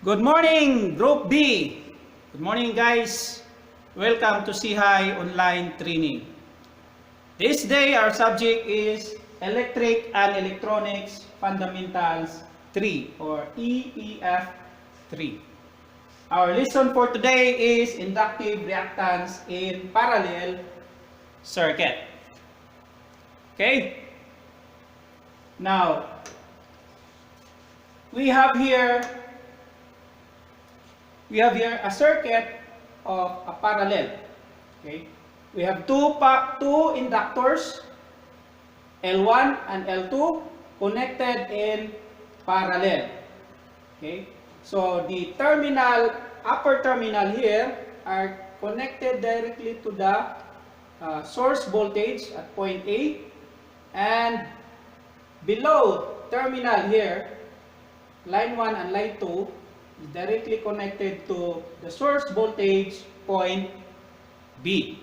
Good morning, Group B. Good morning, guys. Welcome to CHI Online Training. This day, our subject is Electric and Electronics Fundamentals 3 or EEF3. Our lesson for today is Inductive Reactance in Parallel Circuit. Okay? Now, we have here a circuit of a parallel. Okay, we have two inductors, L1 and L2, connected in parallel. Okay, so the upper terminal here are connected directly to the source voltage at point A, and below terminal here, line 1 and line 2 is directly connected to the source voltage point B.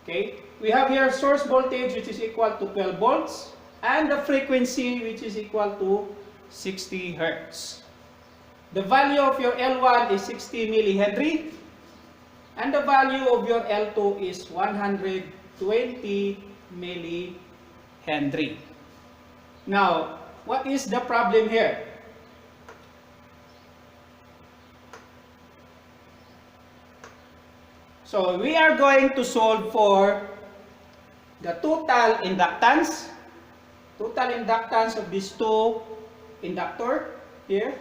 Okay, we have here source voltage which is equal to 12 volts and the frequency which is equal to 60 Hertz. The value of your L1 is 60 millihenry and the value of your L2 is 120 millihenry. Now, what is the problem here? So we are going to solve for the total inductance of these two inductor here.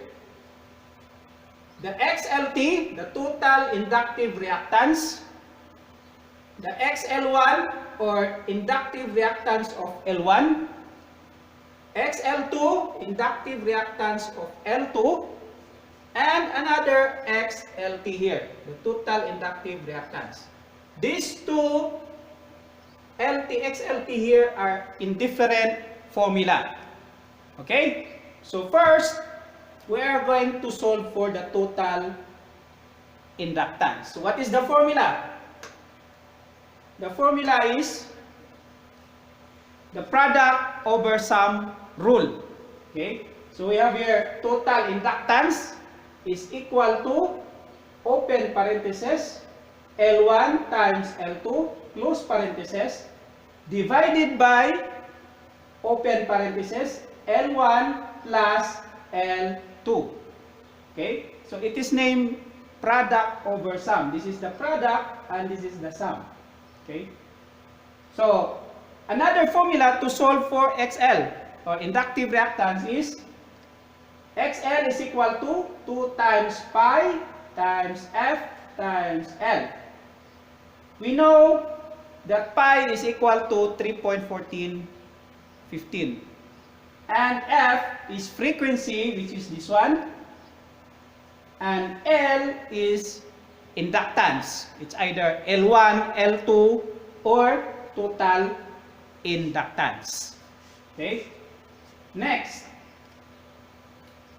The XLT, the total inductive reactance. The XL1 or inductive reactance of L1. XL2, inductive reactance of L2. And another XLT here, the total inductive reactance. These two XLT here are in different formula. Okay? So first, we are going to solve for the total inductance. So what is the formula? The formula is the product over sum rule. Okay? So we have here total inductance is equal to, open parenthesis, L1 times L2, close parenthesis, divided by, open parenthesis, L1 plus L2. Okay? So it is named product over sum. This is the product and this is the sum. Okay? So, another formula to solve for XL, or inductive reactance, is XL is equal to 2 times pi times F times L. We know that pi is equal to 3.1415. And F is frequency, which is this one. And L is inductance. It's either L1, L2, or total inductance. Okay? Next.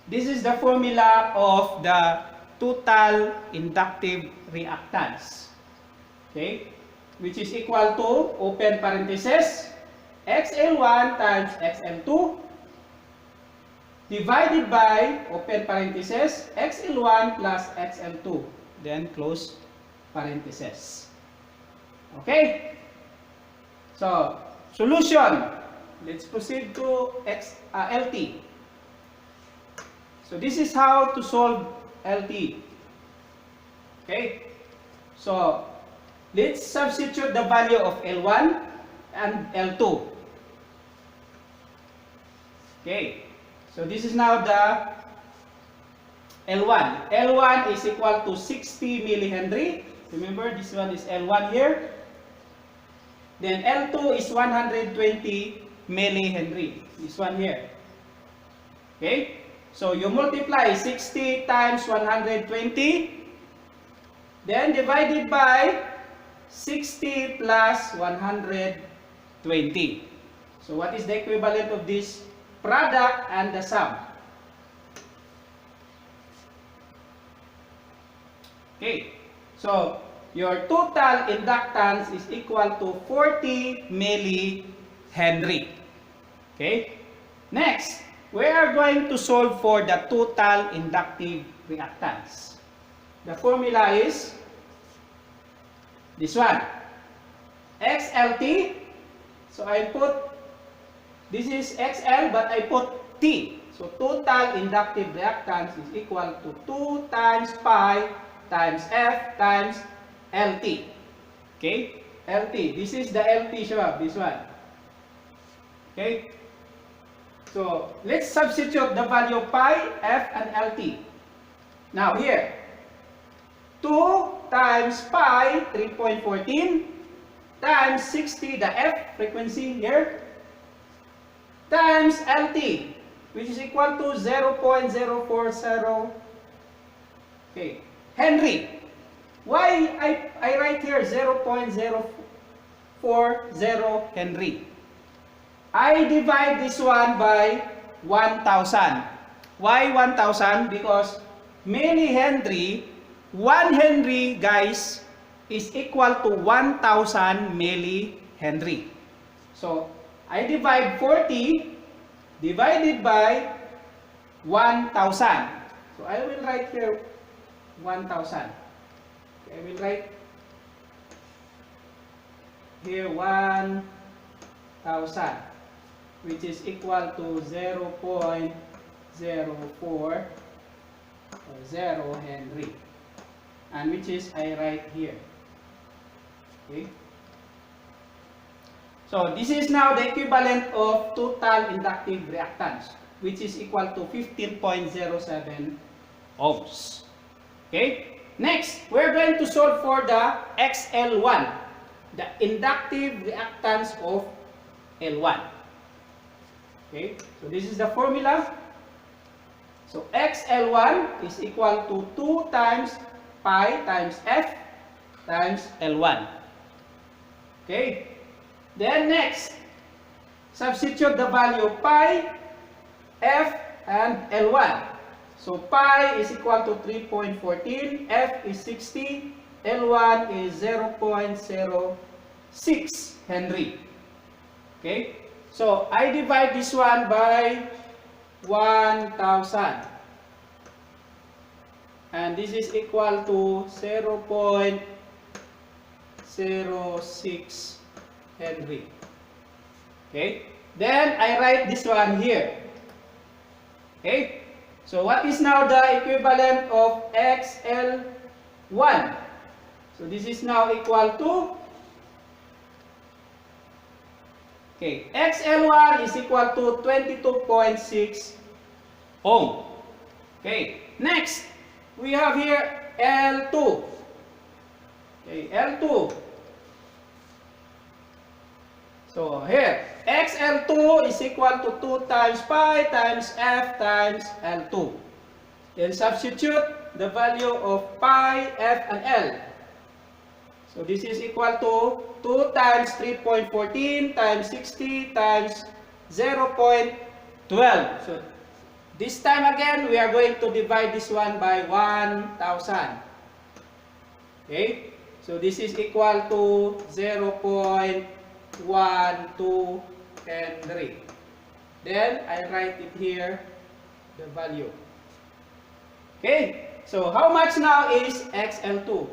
This is the formula of the total inductive reactance. Okay? Which is equal to, open parenthesis, XL1 times XL2 divided by, open parenthesis, XL1 plus XL2. Then close parenthesis. Okay? So, solution. Let's proceed to LT. So this is how to solve LT. Okay? So let's substitute the value of L1 and L2. Okay? So this is now the L1. L1 is equal to 60 millihenry. Remember, this one is L1 here. Then L2 is 120 millihenry. This one here. Okay? So you multiply 60 times 120, then divided by 60 plus 120. So what is the equivalent of this product and the sum? Okay, so your total inductance is equal to 40 millihenry. Okay, next. We are going to solve for the total inductive reactance. The formula is this one. XLT. So I put, this is XL but I put T. So total inductive reactance is equal to 2 times pi times F times LT. Okay? LT. This is the LT, Shabab. This one. Okay? So let's substitute the value of pi, F, and LT. Now here, 2 times pi, 3.14, times 60, the F frequency here, times LT, which is equal to 0.040, okay, Henry. Why I write here 0.040 Henry? I divide this one by 1,000. Why 1,000? Because millihenry, 1 Henry, guys, is equal to 1,000 millihenry. So, I divide 40 divided by 1,000. So, I will write here 1,000. I will write here 1,000, which is equal to 0.040 Henry, and which is I write here. Okay. So this is now the equivalent of total inductive reactance, which is equal to 15.07 ohms. Okay. Next, we're going to solve for the XL1, the inductive reactance of L1. Okay, so this is the formula. So XL1 is equal to 2 times pi times F times L1. Okay, then next, substitute the value of pi, F, and L1. So pi is equal to 3.14, F is 60, L1 is 0.06 Henry. Okay, so I divide this one by 1,000, and this is equal to 0.06 Henry. Okay, then I write this one here. Okay, so what is now the equivalent of XL1? So this is now equal to, okay, XL1 is equal to 22.6 ohm. Okay, next we have here L2. Okay, L2. So here, XL2 is equal to 2 times pi times F times L2. Then substitute the value of pi, F, and L. So this is equal to 2 times 3.14 times 60 times 0.12. So this time again, we are going to divide this one by 1,000. Okay? So this is equal to 0.12 Henry. Then I write it here, the value. Okay? So how much now is XL2?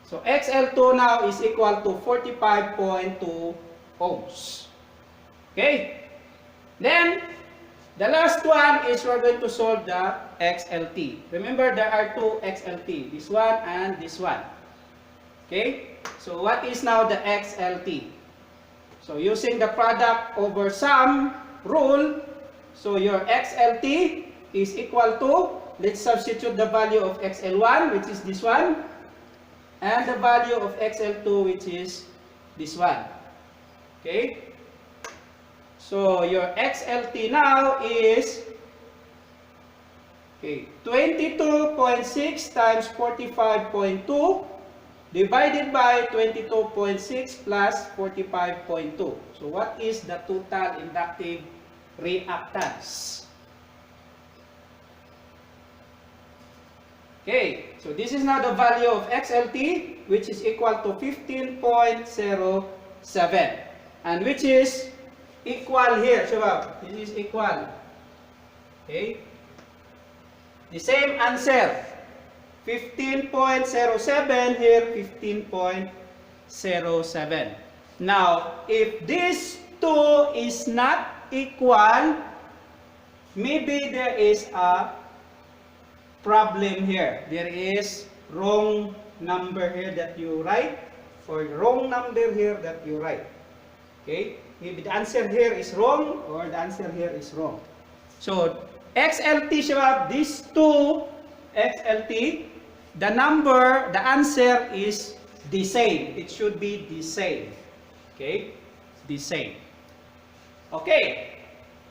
So XL2 now is equal to 45.2 ohms. Okay? Then, the last one is we're going to solve the XLT. Remember, there are two XLT. This one and this one. Okay? So what is now the XLT? So using the product over sum rule, so your XLT is equal to, let's substitute the value of XL1, which is this one, and the value of XL2, which is this one. Okay? So your XLT now is, okay, 22.6 times 45.2 divided by 22.6 plus 45.2. So what is the total inductive reactance? Okay, so this is now the value of XLT, which is equal to 15.07, and which is equal here, Shabab. This is equal. Okay, The same answer. 15.07 here, 15.07. Now, if this 2 is not equal, maybe there is a problem here. There is wrong number here that you write, or wrong number here that you write. Okay? Maybe the answer here is wrong, or the answer here is wrong. So, XLT, shabab, these two XLT, the number, the answer is the same. It should be the same. Okay? The same. Okay.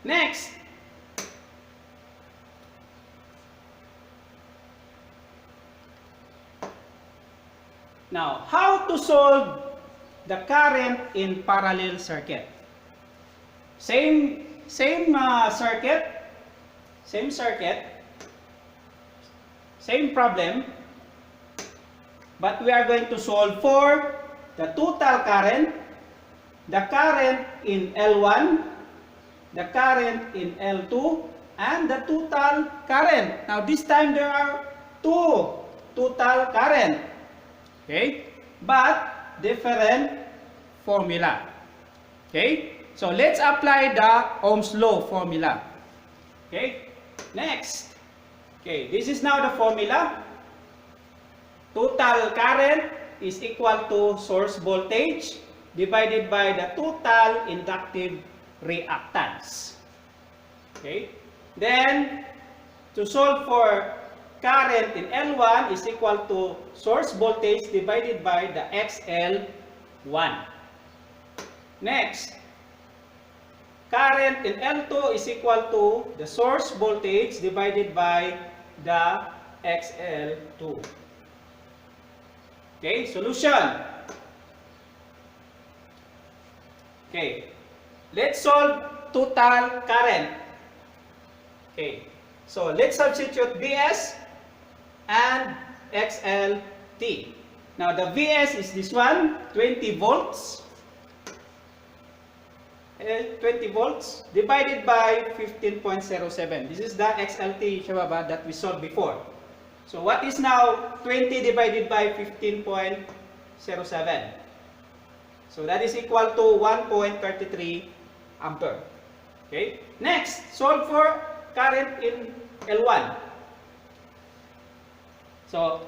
Next. Now, how to solve the current in parallel circuit? Same circuit, same problem, but we are going to solve for the total current, the current in L1, the current in L2, and the total current. Now, this time there are two total current. Okay, but different formula. Okay, so let's apply the Ohm's Law Formula. Okay, next. Okay, this is now the formula. Total current is equal to source voltage divided by the total inductive reactance. Okay, then to solve for current in L1 is equal to source voltage divided by the XL1. Next, current in L2 is equal to the source voltage divided by the XL2. Okay, solution. Okay, let's solve total current. Okay, so let's substitute Vs and XLT. Now the Vs is this one, 20 volts. 20 volts divided by 15.07. This is the XLT shababa that we solved before. So what is now 20 divided by 15.07? So that is equal to 1.33 ampere. Okay. Next, solve for current in L1. So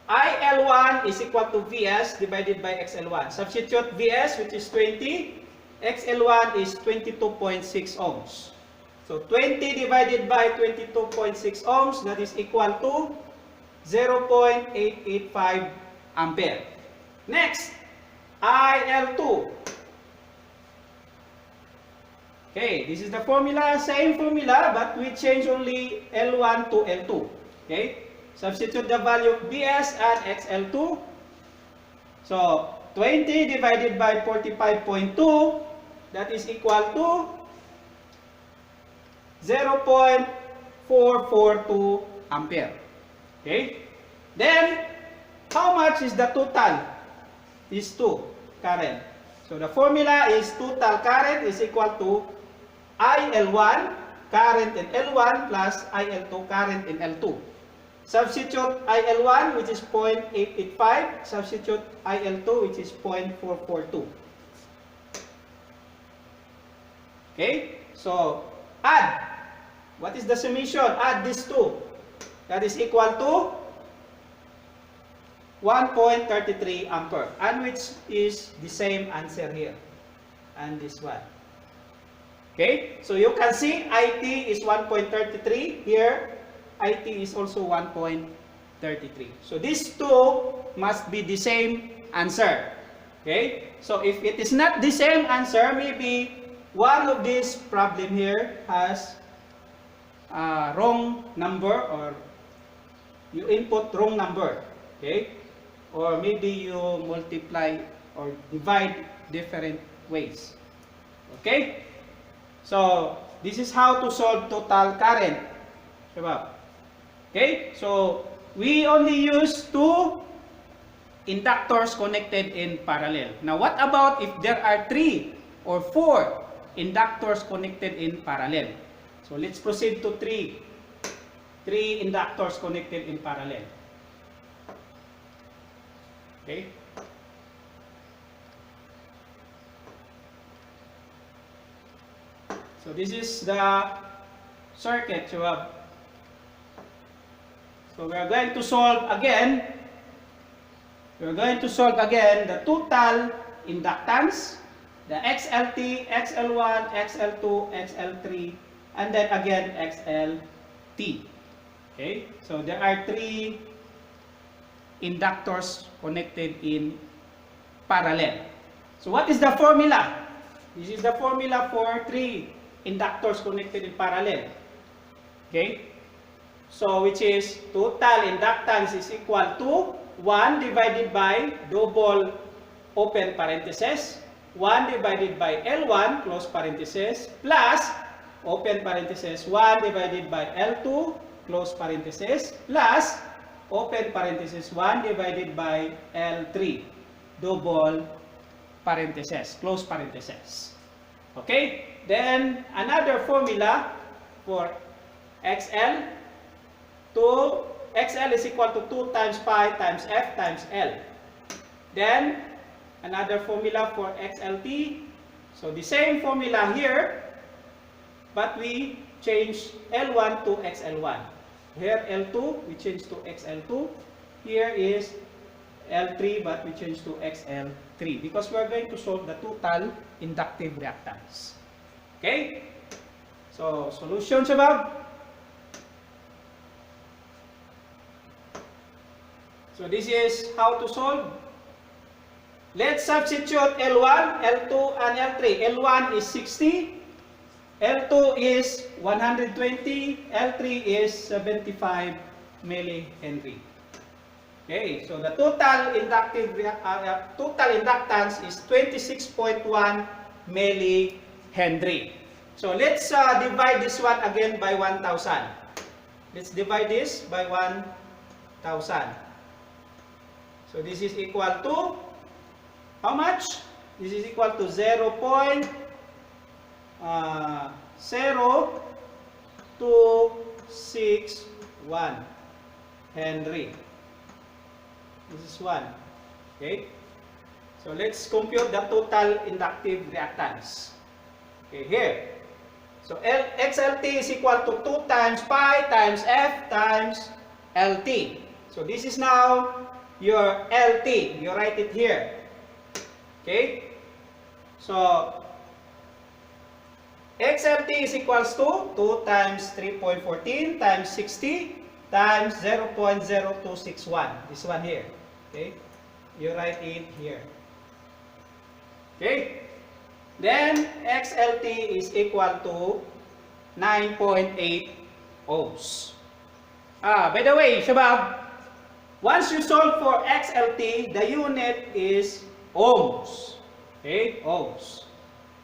IL1 is equal to Vs divided by XL1. Substitute Vs, which is 20. XL1 is 22.6 ohms. So 20 divided by 22.6 ohms, that is equal to 0.885 ampere. Next, IL2. Okay, this is the formula, same formula, but we change only L1 to L2. Okay, substitute the value of Vs and XL2. So 20 divided by 45.2, that is equal to 0.442 ampere. Okay, then how much is the total? These two current. So the formula is total current is equal to IL1 current in L1 plus IL2 current in L2. Substitute IL1, which is 0.885, substitute IL2, which is 0.442. Okay, so add. What is the summation? Add these two. That is equal to 1.33 ampere, and which is the same answer here. And this one. Okay, so you can see IT is 1.33 here. IT is also 1.33. So these two must be the same answer. Okay, so if it is not the same answer, maybe one of this problem here has a wrong number, or you input wrong number. Okay, or maybe you multiply or divide different ways. Okay, so this is how to solve total current. Okay, so we only use two inductors connected in parallel. Now what about if there are 3 or 4 inductors connected in parallel? So let's proceed to 3. 3 inductors connected in parallel. Okay? So this is the circuit you have. So we are going to solve again. We are going to solve again the total inductance, the XLT, XL1, XL2, XL3, and then again XLT. Okay? So there are 3 inductors connected in parallel. So what is the formula? This is the formula for 3 inductors connected in parallel. Okay? So which is total inductance is equal to 1 divided by double open parenthesis 1 divided by L1 close parenthesis plus open parenthesis 1 divided by L2 close parenthesis plus open parenthesis 1 divided by L3 double parenthesis close parenthesis. Okay? Then another formula for XL, XL is equal to 2 times pi times F times L. Then another formula for XLT. So the same formula here, but we change L1 to XL1. Here L2 we change to XL2. Here is L3 but we change to XL3 because we are going to solve the total inductive reactance. Okay? So solutions above. So this is how to solve. Let's substitute L1, L2, and L3. L1 is 60, L2 is 120, L3 is 75 millihenry. Okay, so the total inductance is 26.1 millihenry. So let's divide this one again by 1,000. Let's divide this by 1,000. So this is equal to how much? This is equal to 0.0261 Henry. This is 1. Okay? So let's compute the total inductive reactance. Okay, here. So XLT is equal to 2 times pi times F times LT. So this is now your LT. You write it here. Okay? So XLT is equals to 2 times 3.14 times 60 times 0.0261. This one here. Okay? You write it here. Okay? Then XLT is equal to 9.8 ohms. By the way, Shabab, once you solve for XLT, the unit is ohms. Okay? Ohms.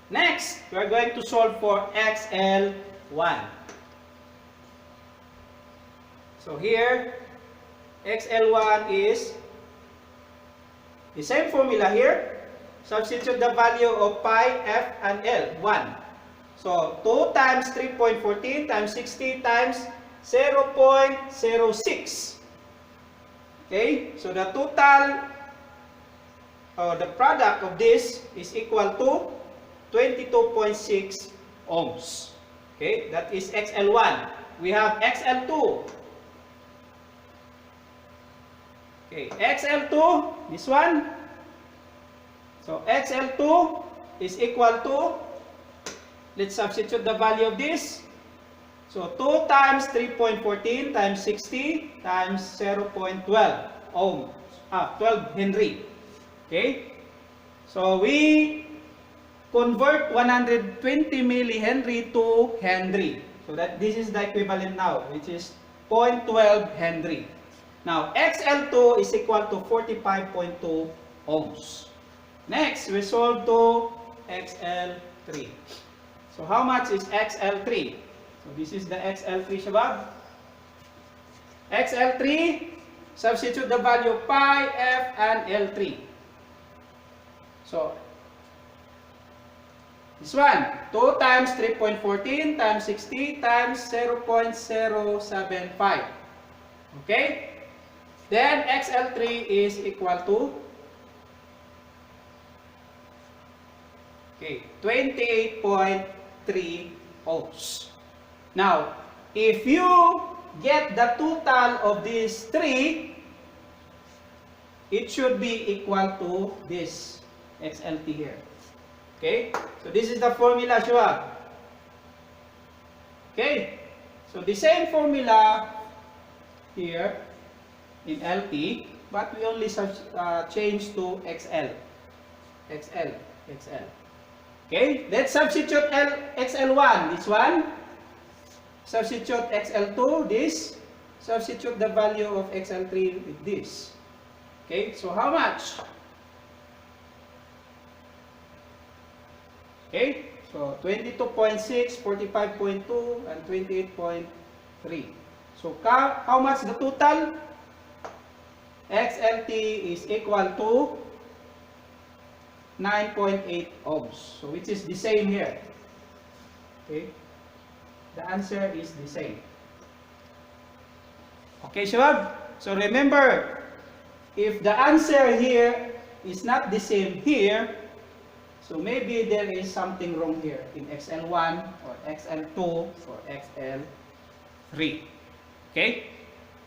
Next, we are going to solve for XL1. So here, XL1 is the same formula here. Substitute the value of pi, F, and L, 1. So 2 times 3.14 times 60 times 0.06. Okay, so the total, the product of this is equal to 22.6 ohms. Okay, that is XL1. We have XL2. Okay, XL2, this one. So XL2 is equal to, let's substitute the value of this. So 2 times 3.14 times 60 times 0.12 ohms, 12 Henry. Okay? So we convert 120 millihenry to Henry. So that this is the equivalent now, which is 0.12 Henry. Now XL2 is equal to 45.2 ohms. Next, we solve to XL3. So how much is XL3? So this is the XL3, Shabab. XL3, substitute the value of pi, F, and L3. So This one, 2 times 3.14 times 60 times 0.075. Okay? Then XL3 is equal to 28.3 ohms. Now, if you get the total of these three, it should be equal to this XLT here. Okay? So this is the formula, Shua. Okay? So the same formula here in LT, but we only change to XL. XL. Okay? Let's substitute XL1, this one. Substitute XL2, this. Substitute the value of XL3 with this. Okay? So how much? Okay? So 22.6, 45.2, and 28.3. So how much the total? XLT is equal to 9.8 ohms. So which is the same here. Okay? The answer is the same. Okay, Shubham? So remember, if the answer here is not the same here, so maybe there is something wrong here in XL1 or XL2 or XL3. Okay?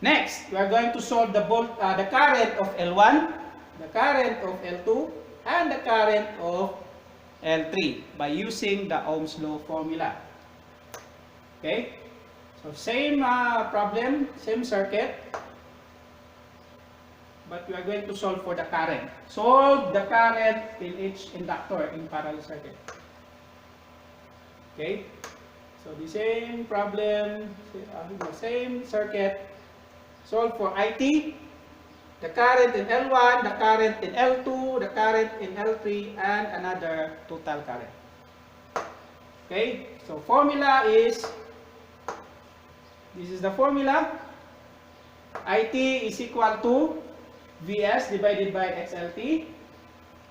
Next, we are going to solve the current of L1, the current of L2, and the current of L3 by using the Ohm's Law Formula. Okay? So same problem, same circuit, but we are going to solve for the current. Solve the current in each inductor in parallel circuit. Okay? So the same problem, same circuit. Solve for IT, the current in L1, the current in L2, the current in L3, and another total current. Okay? So formula is, this is the formula. IT is equal to Vs divided by XLT.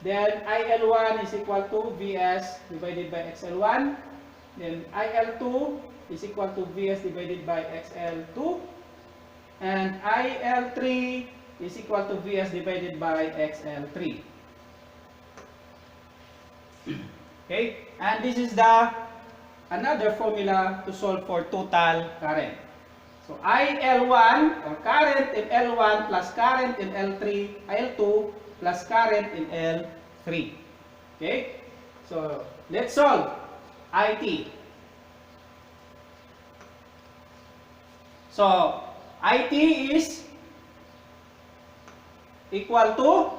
Then IL1 is equal to Vs divided by XL1. Then IL2 is equal to Vs divided by XL2. And IL3 is equal to Vs divided by XL3. Okay? And this is the another formula to solve for total current. So IL1 or current in L1 plus current in L3, IL2 plus current in L3. Okay? So let's solve IT. So IT is equal to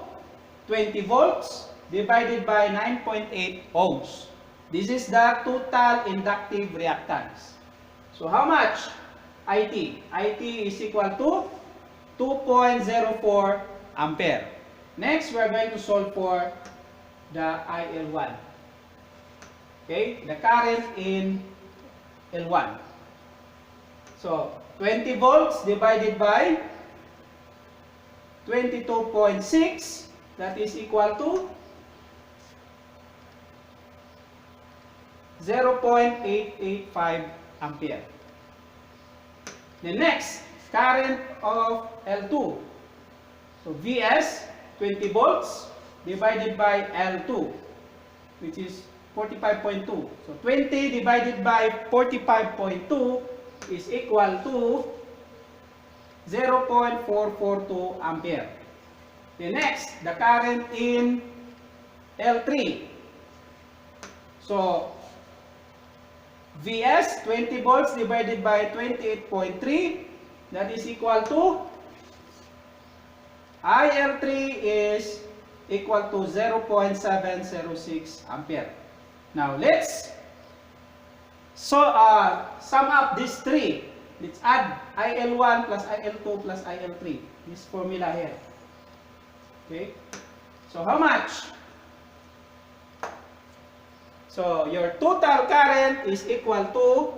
20 volts divided by 9.8 ohms. This is the total inductive reactance. So how much? IT. IT is equal to 2.04 ampere. Next, we are going to solve for the IL1. Okay, the current in L1. So 20 volts divided by 22.6, that is equal to 0.885 ampere. The next, current of L2. So Vs, 20 volts divided by L2, which is 45.2. So 20 divided by 45.2 is equal to 0.442 ampere. The next, the current in L3. So Vs, 20 volts divided by 28.3, that is equal to, IL3 is equal to 0.706 ampere. Now let's sum up these three. Let's add IL1 plus IL2 plus IL3. This formula here. Okay. So how much? So your total current is equal to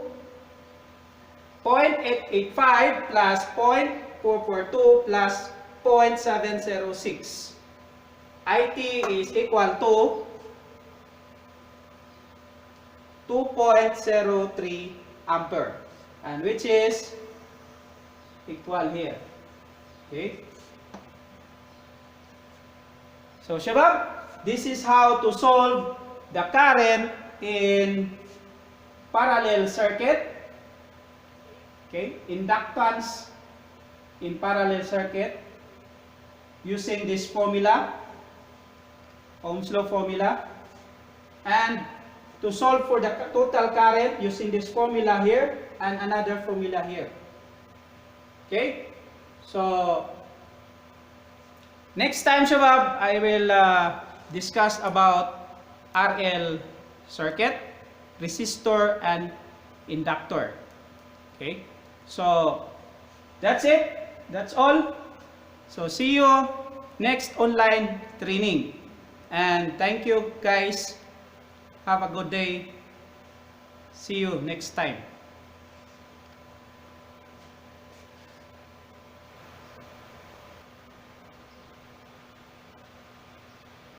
0.885 plus 0.442 plus 0.706. IT is equal to 2.03 ampere, and which is equal here. Okay. So Shabab, this is how to solve the current in parallel circuit. Okay, inductance in parallel circuit using this formula, Ohm's Law Formula, and to solve for the total current using this formula here and another formula here. Okay, so next time, Shabab, I will discuss about RL circuit, resistor, and inductor. Okay, so that's it. That's all. So see you next online training. And thank you guys. Have a good day. See you next time.